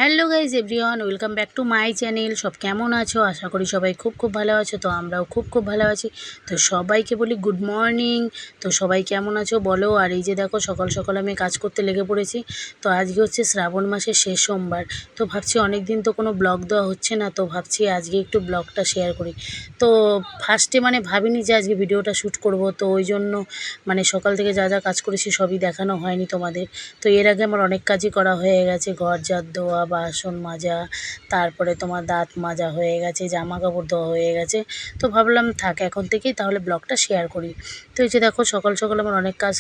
Hello guys everyone, welcome back to my channel. সব কেমন আছো? আশা করি সবাই খুব ভালো আছো। তো আমরাও খুব ভালো আছি। তো সবাইকে বলি গুড মর্নিং। তো সবাই কেমন আছো বলো। আর এই যে দেখো সকাল সকাল আমি কাজ করতে লেগে পড়েছি। তো আজকে হচ্ছে শ্রাবণ মাসের শেষ সোমবার। তো ভাবছি অনেক দিন তো কোনো ব্লগ দেওয়া হচ্ছে না, তো ভাবছি আজকে একটু ব্লগটা শেয়ার করি। তো ফার্স্টে ভাবিনি যে আজকে ভিডিওটা শ্যুট করব, তো ওই জন্য সকাল থেকে যা যা কাজ করেছি সবই দেখানো হয়নি তোমাদের। তো এর আগে আমার অনেক কাজই করা হয়ে গেছে, ঘর ঝাড় দেওয়া, বাসন মাজা, তারপরে তোমার দাঁত মাজা হয়ে গেছে, জামা কাপড় ধোয়া হয়ে গেছে। তো ভাবলাম থাক এখন থেকেই তাহলে ব্লগটা শেয়ার করি। তো এই যে দেখো সকাল সকাল আমার অনেক কাজ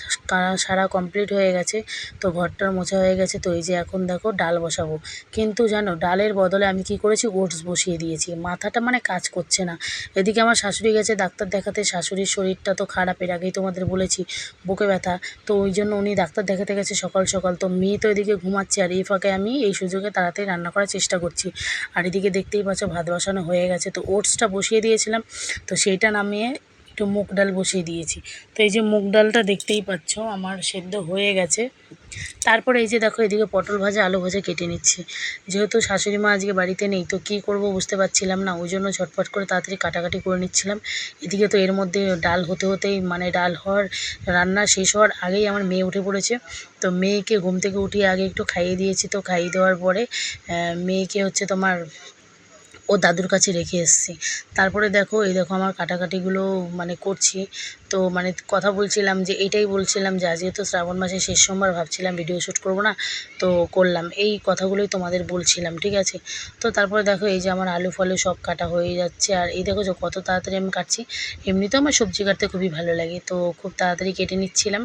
সারা কমপ্লিট হয়ে গেছে। তো ঘরটার মোছা হয়ে গেছে। তো এই যে এখন দেখো ডাল বসাবো, কিন্তু জানো ডালের বদলে আমি কি করেছি, ওটস বসিয়ে দিয়েছি। মাথাটা কাজ করছে না। এদিকে আমার শাশুড়ি গেছে ডাক্তার দেখাতে, শাশুড়ির শরীরটা তো খারাপ, এর আগেই তোমাদের বলেছি, বুকে ব্যথা। তো ওই জন্য উনি ডাক্তার দেখাতে গেছে সকাল সকাল। তো মেয়ে তো এদিকে ঘুমাচ্ছে, আর এই ফাঁকে আমি এই সুযোগে তাড়াতাড়ি রান্না করার চেষ্টা করছি। আর এদিকে দেখতেই পাচ্ছ ভাত বসানো হয়ে গেছে। তো ওটসটা বসিয়ে দিয়েছিলাম, তো সেইটা নামিয়ে একটু মুগ ডাল বসিয়ে দিয়েছি। তো এই যে মুগ ডালটা দেখতেই পাচ্ছ আমার সেদ্ধ হয়ে গেছে। তারপরে এই যে দেখো এদিকে পটল ভাজা আলু ভাজা কেটে নিচ্ছি। যেহেতু শাশুড়ি মা আজকে বাড়িতে নেই, তো কী করব বুঝতে পারছিলাম না, ওই জন্য ঝটপট করে তাড়াতাড়ি কাটাকাটি করে নিচ্ছিলাম। এদিকে তো এর মধ্যে ডাল হতে হতেই ডাল হওয়ার, রান্না শেষ হওয়ার আগেই আমার মেয়ে উঠে পড়েছে। তো মেয়েকে ঘুম থেকে উঠিয়ে আগে একটু খাইয়ে দিয়েছি। তো খাইয়ে দেওয়ার পরে মেয়েকে হচ্ছে তোমার ও দাদুর কাছে রেখে এসেছি। তারপরে দেখো এই দেখো আমার কাটাকাটিগুলো করছি। তো কথা বলছিলাম যে এইটাই বলছিলাম যে আজকে তো শ্রাবণ মাসের শেষ সোমবার, ভাবছিলাম ভিডিও শ্যুট করবো না, তো করলাম। এই কথাগুলোই তোমাদের বলছিলাম, ঠিক আছে। তো তারপরে দেখো এই যে আমার আলু ফালু সব কাটা হয়ে যাচ্ছে। আর এই দেখো যে কত তাড়াতাড়ি আমি কাটছি। এমনিতেও আমার সবজি কাটতে খুবই ভালো লাগে, তো খুব তাড়াতাড়ি কেটে নিচ্ছিলাম।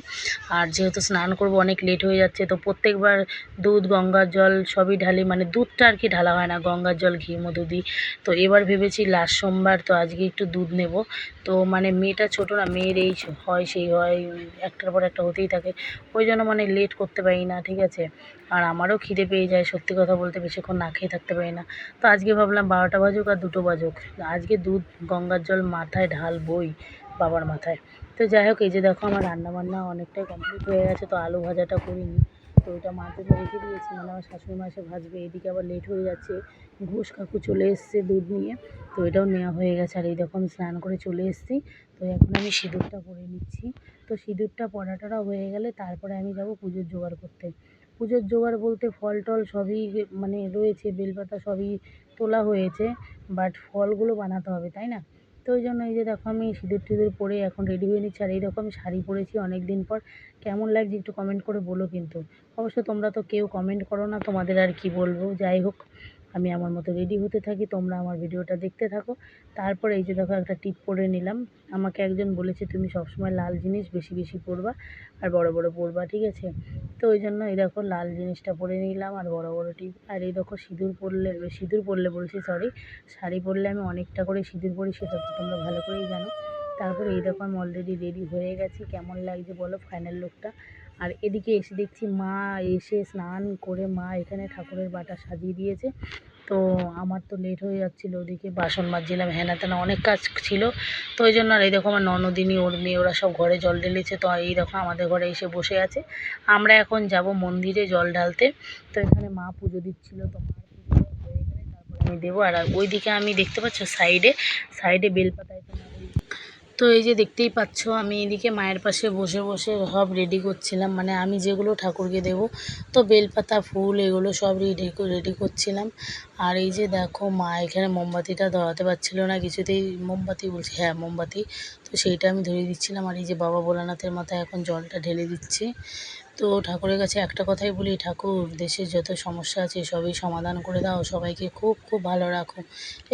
আর যেহেতু স্নান করবো অনেক লেট হয়ে যাচ্ছে, তো প্রত্যেকবার দুধ গঙ্গার জল সবই ঢালি, দুধটা আর কি ঢালা হয় না, গঙ্গার জল ঘি মধু দিই। তো এবার ভেবেছি লাস্ট সোমবার, তো আজকে একটু দুধ নেব। তো মেয়েটা ছোটো না, মেয়ের এই হয় সেই হয়, একটার পর একটা হতেই থাকে। ওই জন্য লেট করতে পারি না, ঠিক আছে। আর আমারও খিদে পেয়ে যায়, সত্যি কথা বলতে বেশিক্ষণ না খেয়ে থাকতে পারি না। তো আজকে ভাবলাম 12টা বাজুক আর 2টো বাজুক, আজকে দুধ গঙ্গার জল মাথায় ঢালবই, বাবার মাথায়। তো যাই হোক এই যে দেখো আমার রান্নাবান্না অনেকটাই কমপ্লিট হয়ে গেছে। তো আলু ভাজাটা করিনি, তো ওইটা মার জন্য রেখে দিয়েছি, আমার শাশুড়ি মা এসে ভাজবে। এদিকে আবার লেট হয়ে যাচ্ছে, ঘোষ কাকু চলে এসছে দুধ নিয়ে, তো এটাও নেওয়া হয়ে গেছে। আর এই দেখো আমি স্নান করে চলে এসেছি। তো এখন আমি সিঁদুরটা পরে নিচ্ছি। তো সিঁদুরটা পরাটা হয়ে গেলে তারপরে আমি যাব পুজোর জোগাড় করতে। পুজোর জোগাড় বলতে ফল টল সবই রয়েছে, বেলপাতা সবই তোলা হয়েছে, বাট ফলগুলো বানাতে হবে, তাই না। তো ওই জন্য এই যে দেখো আমি সিঁদুর টিঁদুর পরে এখন রেডি হয়ে নিচ্ছি। আর এইরকম আমি শাড়ি পরেছি অনেক দিন পর, কেমন লাগছে একটু কমেন্ট করে বলো কিন্তু। অবশ্য তোমরা তো কেউ কমেন্ট করো না, তোমাদের আর কি বলবো। যাই হোক আমি আমার মতো রেডি হতে থাকি, তোমরা আমার ভিডিওটা দেখতে থাকো। তারপরে এই যে দেখো একটা টিপ পরে নিলাম। আমাকে একজন বলেছে তুমি সবসময় লাল জিনিস বেশি বেশি পরবা আর বড় বড় পরবা, ঠিক আছে। তো ওই জন্য এই দেখো লাল জিনিসটা পরে নিলাম আর বড় বড় টিপ। আর এই দেখো সিঁদুর পরলে বলছি সরি, শাড়ি পরলে আমি অনেকটা করে সিঁদুর পরি, সেটা তো তোমরা ভালো করেই জানো। তারপরে এই দেখো আমি অলরেডি রেডি হয়ে গেছি, কেমন লাগছে বলো ফাইনাল লুকটা। আর এদিকে এসে দেখছি মা এসে স্নান করে মা এখানে ঠাকুরের বাটা সাজিয়ে দিয়েছে। তো আমার তো লেট হয়ে যাচ্ছিলো, ওদিকে বাসন মাজছিলাম, হ্যানা ত্যানা অনেক কাজ ছিল। তো ওই জন্য আর এই দেখো আমার ননদিনী ওর মেয়ে ওরা সব ঘরে জল ঢেলেছে। তো এই দেখো আমাদের ঘরে এসে বসে আছে। আমরা এখন যাব মন্দিরে জল ঢালতে। তো এখানে মা পুজো দিচ্ছিলো, তো মার পুজো হয়ে গেলে তারপরে আমি দেবো। আর ওইদিকে আমি দেখতে পাচ্ছ সাইডে সাইডে বেলপাতায় তোমার তো এই যে দেখতেই পাচ্ছ আমি এদিকে মায়ের পাশে বসে বসে সব রেডি করছিলাম, আমি যেগুলো ঠাকুরকে দেব, তো বেলপাতা ফুল এগুলো সব রেডি করছিলাম। আর এই যে দেখো মা এখানে মোমবাতিটা ধরাতে পারছিল না কিছুতেই, মোমবাতি বলছি, হ্যাঁ মোমবাতি, তো সেইটা আমি ধরিয়ে দিচ্ছিলাম। আর এই যে বাবা ভোলানাথের মাথায় এখন জলটা ঢেলে দিচ্ছি। তো ঠাকুরের কাছে একটা কথাই বলি, ঠাকুর দেশের যত সমস্যা আছে সবই সমাধান করে দাও, সবাইকে খুব ভালো রাখো,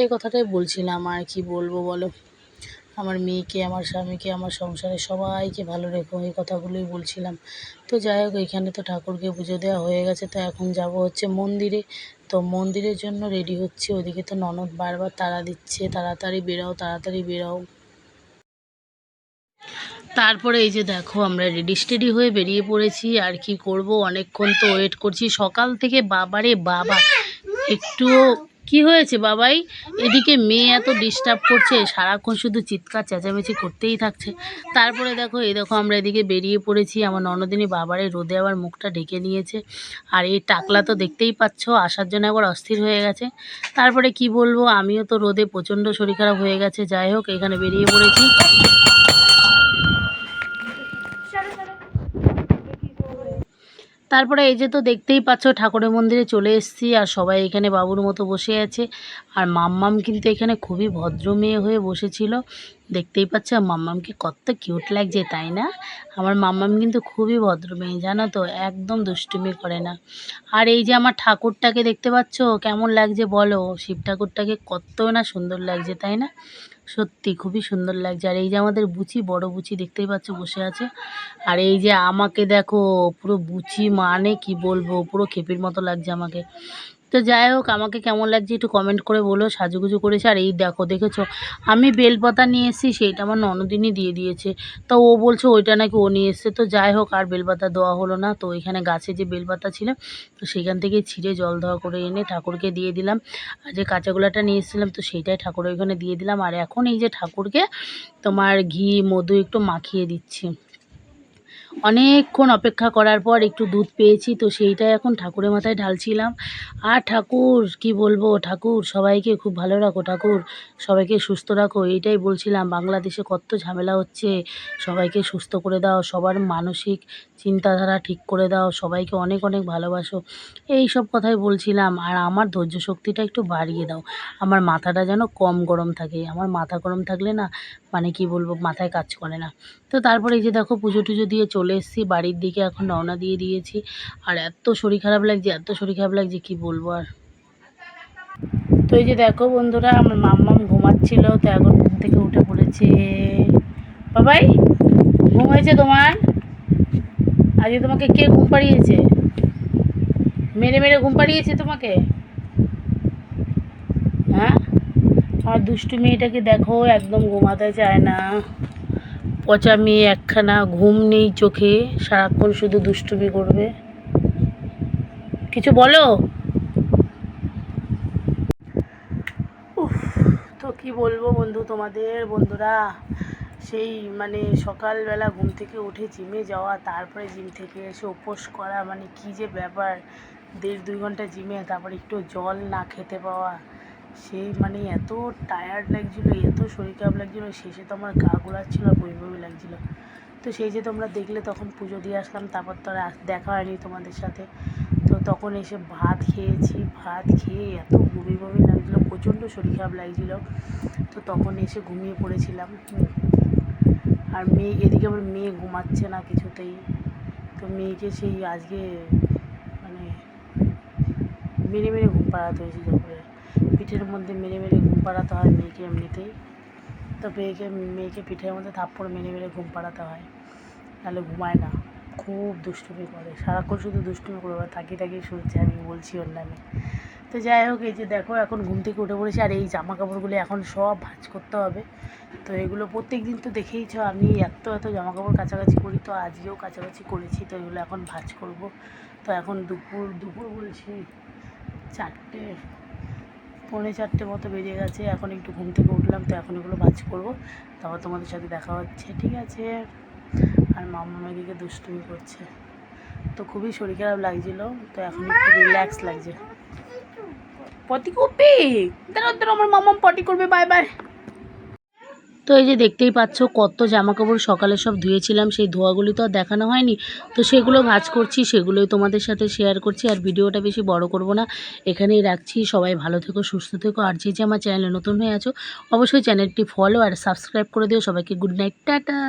এই কথাটাই বলছিলাম। আর কি বলবো বলো, আমার মেয়েকে, আমার স্বামীকে, আমার সংসারে সবাইকে ভালো রেখো, এই কথাগুলোই বলছিলাম। তো যাই হোক এইখানে তো ঠাকুরকে পুজো দেওয়া হয়ে গেছে। তো এখন যাব হচ্ছে মন্দিরে। তো মন্দিরের জন্য রেডি হচ্ছে, ওদিকে তো ননদ বারবার তাড়া দিচ্ছে, তাড়াতাড়ি বেরাও তাড়াতাড়ি বেরাও। তারপরে এই যে দেখো আমরা রেডি হয়ে বেরিয়ে পড়েছি। আর কি করব, অনেকক্ষণ তো ওয়েট করছি সকাল থেকে, বাবারে বাবা, একটুও কি হয়েছে বাবাই? এদিকে মেয়ে এত ডিস্টার্ব করছে, সারাক্ষণ শুধু চিৎকার চেঁচামেচি করতেই থাকছে। তারপরে দেখো এই দেখো আমরা এদিকে বেরিয়ে পড়েছি। আমার ননদিনী বাবারে রোদে আবার মুখটা ঢেকে নিয়েছে। আর এই টাকলা তো দেখতেই পাচ্ছ, আসার জন্য একবার অস্থির হয়ে গেছে। তারপরে কি বলবো, আমিও তো রোদে প্রচণ্ড শরীর খারাপ হয়ে গেছে। যাই হোক, এখানে বেরিয়ে পড়েছি। তারপরে এই যে তো দেখতেই পাচ্ছ ঠাকুরের মন্দিরে চলে এসেছি, আর সবাই এখানে বাবুর মতো বসে আছে। আর মাম্মাম কিন্তু এখানে খুবই ভদ্র মেয়ে হয়ে বসেছিল, দেখতেই পাচ্ছ। মাম্মামকে কত কিউট লাগছে, তাই না? আমার মাম্মাম কিন্তু খুবই ভদ্র মেয়ে, জানো তো, একদম দুষ্টুমি করে না। আর এই যে আমার ঠাকুরটাকে দেখতে পাচ্ছ কেমন লাগছে বলো? শিব ঠাকুরটাকে কত না সুন্দর লাগছে, তাই না? সত্যি খুবই সুন্দর লাগছে। আর এই যে আমাদের বুচি, বড় বুচি দেখতেই পাচ্ছ বসে আছে। আর এই যে আমাকে দেখো, পুরো বুচি মানে কি বলবো, পুরো খেপির মতো লাগছে আমাকে। তো যাই হোক, আমাকে কেমন লাগছে একটু কমেন্ট করে বলো। সাজুগুজু করেছে। আর এই দেখো, দেখেছো আমি বেলপাতা নিয়ে এসেছি, সেইটা আমার ননদিনই দিয়ে দিয়েছে। তো ও বলছে ওইটা নাকি ও নিয়ে এসছে। তো যাই হোক, আর বেলপাতা দেওয়া হলো না। তো এখানে গাছে যে বেলপাতা ছিল, তো সেখান থেকে ছিঁড়ে জল দেওয়া করে এনে ঠাকুরকে দিয়ে দিলাম। আর যে কাঁচাগোলাটা নিয়ে এসেছিলাম, তো সেইটাই ঠাকুরের ওইখানে দিয়ে দিলাম। আর এখন এই যে ঠাকুরকে তোমার ঘি মধু একটু মাখিয়ে দিচ্ছি। অনেকক্ষণ অপেক্ষা করার পর একটু দুধ পেয়েছি, তো সেইটাই এখন ঠাকুরের মাথায় ঢালছিলাম। আর ঠাকুর কি বলবো, ঠাকুর সবাইকে খুব ভালো রাখো, ঠাকুর সবাইকে সুস্থ রাখো, এইটাই বলছিলাম। বাংলাদেশে কত ঝামেলা হচ্ছে, সবাইকে সুস্থ করে দাও, সবার মানসিক চিন্তাধারা ঠিক করে দাও, সবাইকে অনেক অনেক ভালোবাসো, এই সব কথাই বলছিলাম। আর আমার ধৈর্য শক্তিটা একটু বাড়িয়ে দাও, আমার মাথাটা যেন কম গরম থাকে। আমার মাথা গরম থাকলে না, মানে কি বলবো, মাথায় কাজ করে না। তো তারপরে এই যে দেখো পুজো টুজো দিয়ে চলে এসেছি বাড়ির দিকে, এখন রওনা দিয়ে দিয়েছি। আর এত শরীর খারাপ লাগছে, এত শরীর খারাপ লাগছে কি বলবো আর। তো এই যে দেখো বন্ধুরা, আমার মাম্মাম ঘুমাচ্ছিল, তো এখন ঘুম থেকে উঠে পড়েছে। বাবাই, ঘুম হয়েছে তোমার? আজকে তোমাকে কে ঘুম পাড়িয়েছে? মেরে মেরে ঘুম পাড়িয়েছে তোমাকে? হ্যাঁ, আমার দুষ্টু মেয়েটাকে দেখো, একদম ঘুমাতে চায় না। পচা মেয়ে একখানা, ঘুম নেই চোখে, সারাক্ষণ শুধু দুষ্টুমি করবে। কিছু বলো। উফ, তো কি বলবো বন্ধু তোমাদের, বন্ধুরা সেই মানে সকালবেলা ঘুম থেকে উঠে জিমে যাওয়া, তারপরে জিম থেকে এসে উপোস করা, মানে কি যে ব্যাপার, 1.5-2 ঘন্টা জিমে, তারপরে একটু জল না খেতে পাওয়া, সেই মানে এত টায়ার্ড লাগছিলো, এত শরীর খারাপ লাগছিলো, শেষে তো আমার গা গোলাচ্ছিলো, বমি বমি লাগছিলো। তো সেই যে তোমরা দেখলে, তখন পুজো দিয়ে আসলাম, তারপর তো আর দেখা হয়নি তোমাদের সাথে। তো তখন এসে ভাত খেয়েছি, ভাত খেয়ে এত বমি বমি লাগছিলো, প্রচণ্ড শরীর খারাপ লাগছিলো। তো তখন এসে ঘুমিয়ে পড়েছিলাম। আর মেয়ে এদিকে, আমার মেয়ে ঘুমাচ্ছে না কিছুতেই। তো মেয়েকে সেই আজকে মানে মেরে মেরে ঘুম পাড়াতে হয়েছে, যখন পিঠের মধ্যে মেরে মেরে ঘুম পাড়াতে হয় মেয়েকে এমনিতেই। তো মেয়েকে পিঠের মধ্যে থাপ্পড় মেরে মেরে ঘুম পাড়াতে হয়, নাহলে ঘুমায় না। খুব দুষ্টুমি করে, সারাক্ষণ শুধু দুষ্টুমি করবে, তাকিয়ে তাকিয়ে শুনছে আমি বলছি ওর নামে। তো যাই হোক, এই যে দেখো এখন ঘুম থেকে উঠে পড়েছি। আর এই জামা কাপড়গুলো এখন সব ভাঁজ করতে হবে। তো এগুলো প্রত্যেক দিন তো দেখেইছ আমি এত এত জামা কাপড় কাছাকাছি করি, তো আজকেও কাছাকাছি করেছি। তো এগুলো এখন ভাঁজ করব। তো এখন দুপুর বলছি 4টে, 4:45 মতো বেজে গেছে। এখন একটু ঘুম থেকে উঠলাম, তো এখন এগুলো ভাঁজ করবো, তারপর তোমাদের সাথে দেখা হচ্ছে, ঠিক আছে? আর মাম্মা এদিকে দুষ্টুমি করছে। তো খুবই শরীর খারাপ লাগছিলো, তো এখন একটু রিল্যাক্স লাগছে। পটি করবে, দাঁড়াও দাঁড়াও, আমার মাম্মাম পটি করবে, বাই বাই। তো এই যে দেখতেই পাচ্ছ কত জামা কাপড় সকালে সব ধুয়েছিলাম, সেই ধোয়াগুলি তো আর দেখানো হয়নি। তো সেগুলো ভাঁজ করছি, সেগুলোই তোমাদের সাথে শেয়ার করছি। আর ভিডিওটা বেশি বড় করব না, এখানেই রাখছি। সবাই ভালো থেকো, সুস্থ থেকো। আর যে আমার চ্যানেলে নতুন হয়ে আছো, অবশ্যই চ্যানেলটি ফলো আর সাবস্ক্রাইব করে দিও। সবাইকে গুড নাইট, টাটা।